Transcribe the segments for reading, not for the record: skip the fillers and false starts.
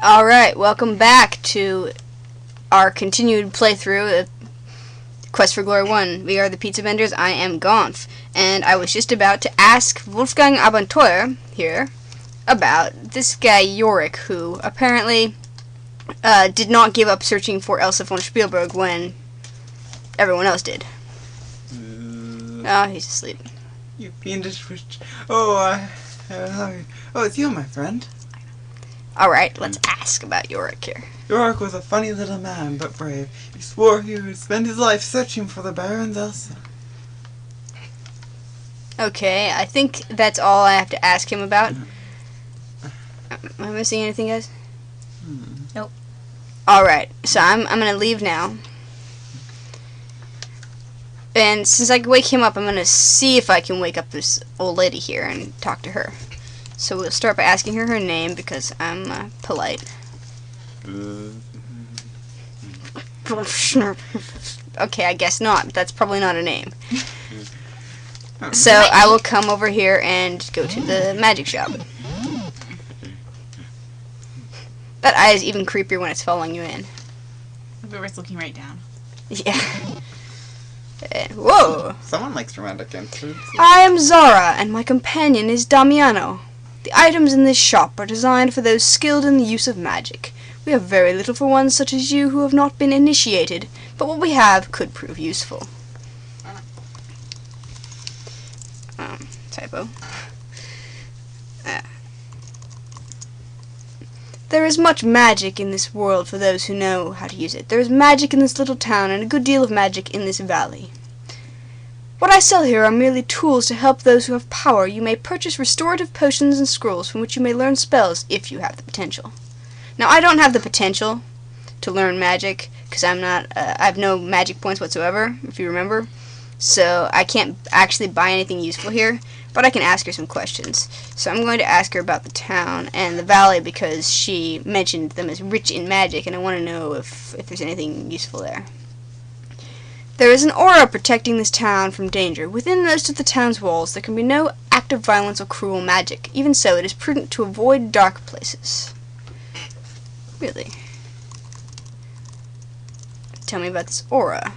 Alright, welcome back to our continued playthrough of Quest for Glory 1. We are the Pizza Vendors. I am Gonff, and I was just about to ask Wolfgang Abenteuer here about this guy Yorick, who apparently did not give up searching for Elsa von Spielburg when everyone else did. Oh, he's asleep. You fiendish witch. Oh, it's you, my friend. Alright, let's ask about Yorick here. Yorick was a funny little man, but brave. He swore he would spend his life searching for the Baron's Elsa. Okay, I think that's all I have to ask him about. Am I missing anything, guys? Nope. Alright, so I'm gonna leave now. And since I can wake him up, I'm gonna see if I can wake up this old lady here and talk to her. So we'll start by asking her name because I'm polite. Okay, I guess not. That's probably not a name. So I will come over here and go to the magic shop. That eye is even creepier when it's following you in. If it was looking right down. Yeah. Whoa! Someone likes romantic interests. I am Zara, and my companion is Damiano. The items in this shop are designed for those skilled in the use of magic. We have very little for ones such as you who have not been initiated, but what we have could prove useful. Typo. There is much magic in this world for those who know how to use it. There is magic in this little town and a good deal of magic in this valley. What I sell here are merely tools to help those who have power. You may purchase restorative potions and scrolls from which you may learn spells if you have the potential. Now, I don't have the potential to learn magic because I have no magic points whatsoever, if you remember. So I can't actually buy anything useful here, but I can ask her some questions. So I'm going to ask her about the town and the valley because she mentioned them as rich in magic, and I want to know if there's anything useful there. There is an aura protecting this town from danger. Within most of the town's walls, there can be no active violence or cruel magic. Even so, it is prudent to avoid dark places. Really? Tell me about this aura.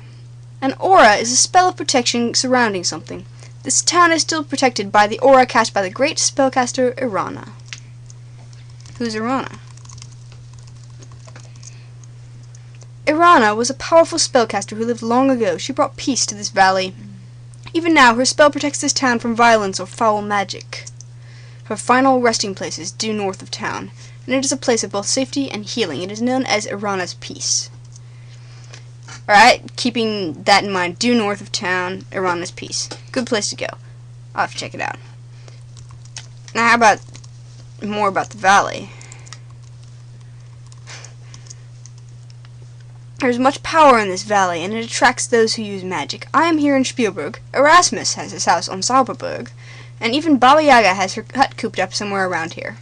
An aura is a spell of protection surrounding something. This town is still protected by the aura cast by the great spellcaster Irana. Who's Irana? Irana was a powerful spellcaster who lived long ago. She brought peace to this valley. Even now, her spell protects this town from violence or foul magic. Her final resting place is due north of town, and it is a place of both safety and healing. It is known as Irana's Peace. Alright, keeping that in mind, due north of town, Irana's Peace. Good place to go. I'll have to check it out. Now, how about more about the valley? There is much power in this valley, and it attracts those who use magic. I am here in Spielburg. Erasmus has his house on Zauberberg, and even Baba Yaga has her hut cooped up somewhere around here.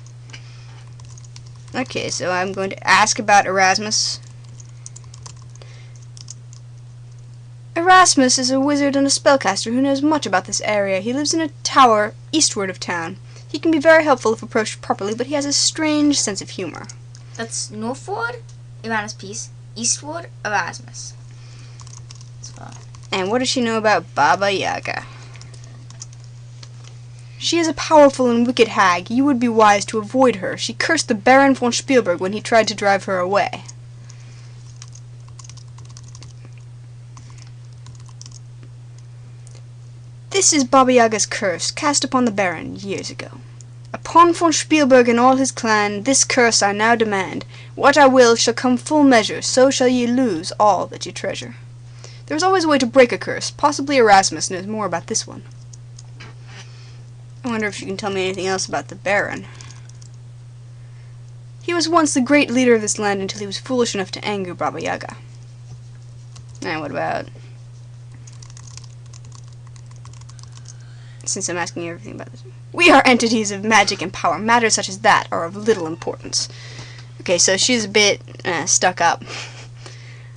Okay, so I'm going to ask about Erasmus. Erasmus is a wizard and a spellcaster who knows much about this area. He lives in a tower eastward of town. He can be very helpful if approached properly, but he has a strange sense of humor. That's northward, Irana's Peace, eastward, Erasmus. And what does she know about Baba Yaga? She is a powerful and wicked hag. You would be wise to avoid her. She cursed the Baron von Spielburg when he tried to drive her away. This is Baba Yaga's curse, cast upon the Baron years ago. Upon von Spielburg and all his clan, this curse I now demand. What I will shall come full measure, so shall ye lose all that ye treasure. There is always a way to break a curse. Possibly Erasmus knows more about this one. I wonder if you can tell me anything else about the Baron. He was once the great leader of this land until he was foolish enough to anger Baba Yaga. And what about... Since I'm asking you everything about this. We are entities of magic and power. Matters such as that are of little importance. Okay, so she's a bit stuck up.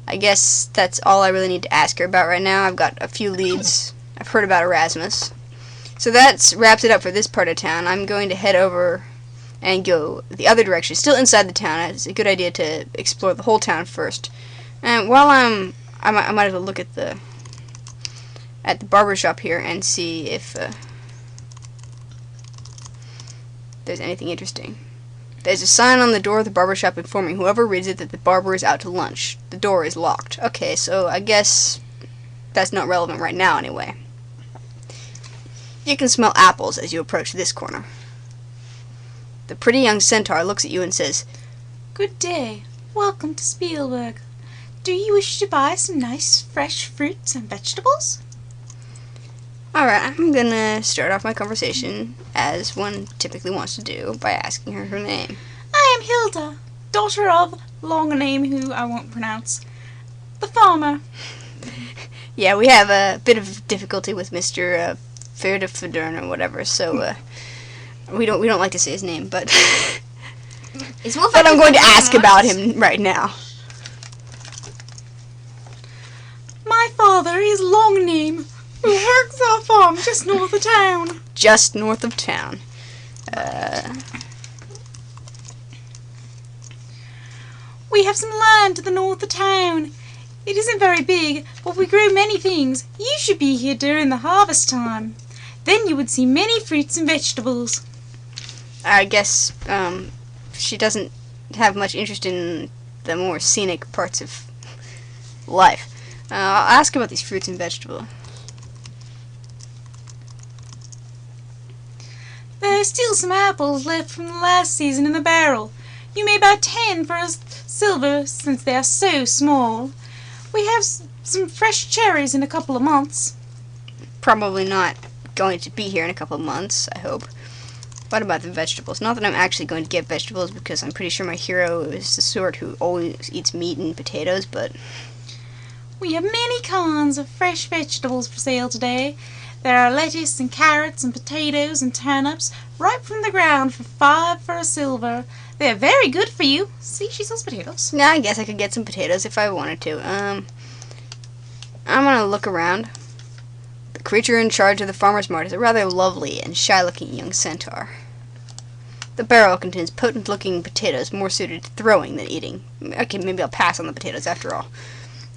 I guess that's all I really need to ask her about right now. I've got a few leads. I've heard about Erasmus. So that's wraps it up for this part of town. I'm going to head over and go the other direction, still inside the town. It's a good idea to explore the whole town first. And while I might as well look at the barber shop here and see if there's anything interesting. There's a sign on the door of the barber shop informing whoever reads it that the barber is out to lunch. The door is locked. Okay, so I guess that's not relevant right now anyway. You can smell apples as you approach this corner. The pretty young centaur looks at you and says, Good day. Welcome to Spielburg. Do you wish to buy some nice fresh fruits and vegetables? Alright, I'm gonna start off my conversation, as one typically wants to do, by asking her name. I am Hilde, daughter of, long a name who I won't pronounce, the farmer. Yeah, we have a bit of difficulty with Mr. Ferdefedern or whatever, so we don't like to say his name, but but I'm going to ask about him right now. My father is Long Name, who works our farm just north of town. Just north of town. We have some land to the north of town. It isn't very big, but we grow many things. You should be here during the harvest time. Then you would see many fruits and vegetables. I guess she doesn't have much interest in the more scenic parts of life. I'll ask about these fruits and vegetables. There are still some apples left from the last season in the barrel. You may buy 10 for a silver since they are so small. We have some fresh cherries in a couple of months. Probably not going to be here in a couple of months, I hope. What about the vegetables? Not that I'm actually going to get vegetables, because I'm pretty sure my hero is the sort who always eats meat and potatoes, but We have many kinds of fresh vegetables for sale today. There are lettuce and carrots and potatoes and turnips right from the ground for 5 for a silver. They are very good for you. See, she sells potatoes. yeah, I guess I could get some potatoes if I wanted to. I'm gonna look around. The creature in charge of the farmer's mart is a rather lovely and shy-looking young centaur. The barrel contains potent-looking potatoes more suited to throwing than eating. Okay, maybe I'll pass on the potatoes after all.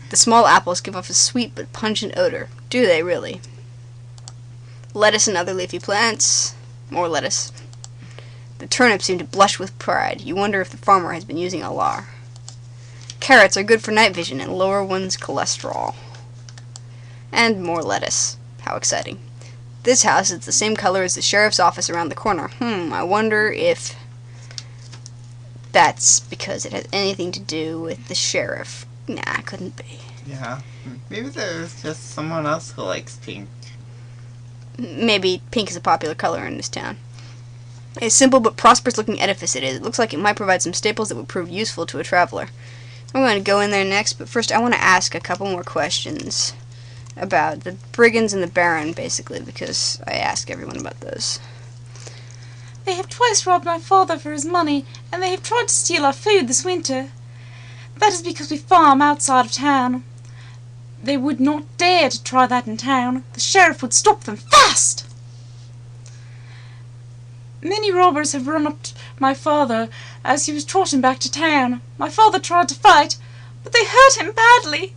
The small apples give off a sweet but pungent odor. Do they really? Lettuce and other leafy plants. More lettuce. The turnips seem to blush with pride. You wonder if the farmer has been using alar. Carrots are good for night vision and lower one's cholesterol. And more lettuce. How exciting. This house is the same color as the sheriff's office around the corner. I wonder if that's because it has anything to do with the sheriff. Nah, it couldn't be. Yeah. Maybe there's just someone else who likes pink. Maybe pink is a popular color in this town. A simple but prosperous looking edifice it is. It looks like it might provide some staples that would prove useful to a traveler. I'm going to go in there next, but first I want to ask a couple more questions about the brigands and the baron, basically, because I ask everyone about those. They have twice robbed my father for his money, and they have tried to steal our food this winter. That is because we farm outside of town. They would not dare to try that in town. The sheriff would stop them fast. Many robbers have run up to my father as he was trotting back to town. My father tried to fight, but they hurt him badly.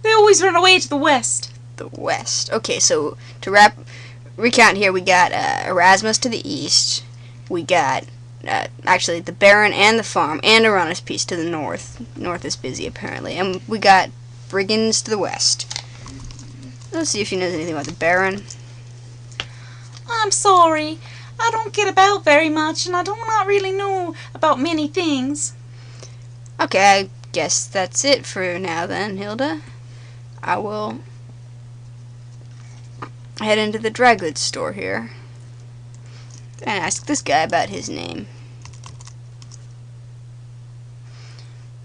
They always run away to the west. The west. Okay, so to recount here, we got Erasmus to the east. We got actually the Baron and the farm and Uranus piece to the north. North is busy apparently, and we got brigands to the west. Let's see if she knows anything about the Baron. I'm sorry. I don't get about very much, and I do not really know about many things. Okay, I guess that's it for now then, Hilde. I will head into the dry goods store here and ask this guy about his name.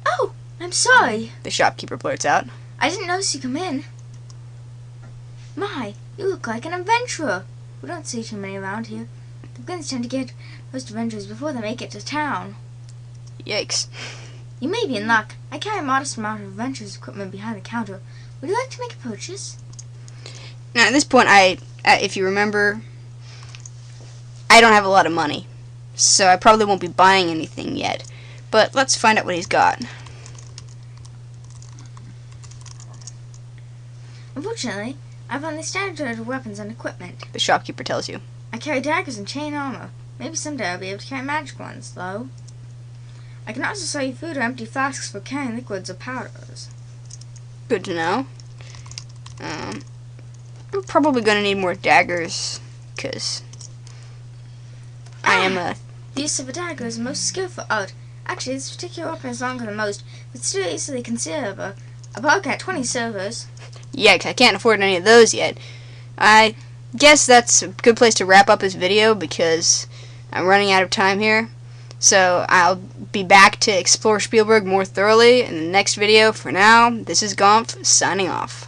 Oh, I'm sorry. The shopkeeper blurts out. I didn't notice you come in. My, you look like an adventurer. We don't see too many around here. The brigands tend to get most adventurers before they make it to town. Yikes. You may be in luck. I carry a modest amount of adventurers' equipment behind the counter. Would you like to make a purchase? Now, at this point, if you remember, I don't have a lot of money. so I probably won't be buying anything yet. But let's find out what he's got. Unfortunately, I've only standard weapons and equipment. The shopkeeper tells you. I carry daggers and chain armor. Maybe someday I'll be able to carry magic ones, though. I can also sell you food or empty flasks for carrying liquids or powders. Good to know. I'm probably going to need more daggers, because I am a... The use of a dagger is a most skillful art. Actually, this particular weapon is longer than most, but still easily concealable. A buck at 20 silvers. Yeah, 'cause I can't afford any of those yet. I guess that's a good place to wrap up this video, because I'm running out of time here. So I'll be back to explore Spielburg more thoroughly in the next video. For now, this is Gonff, signing off.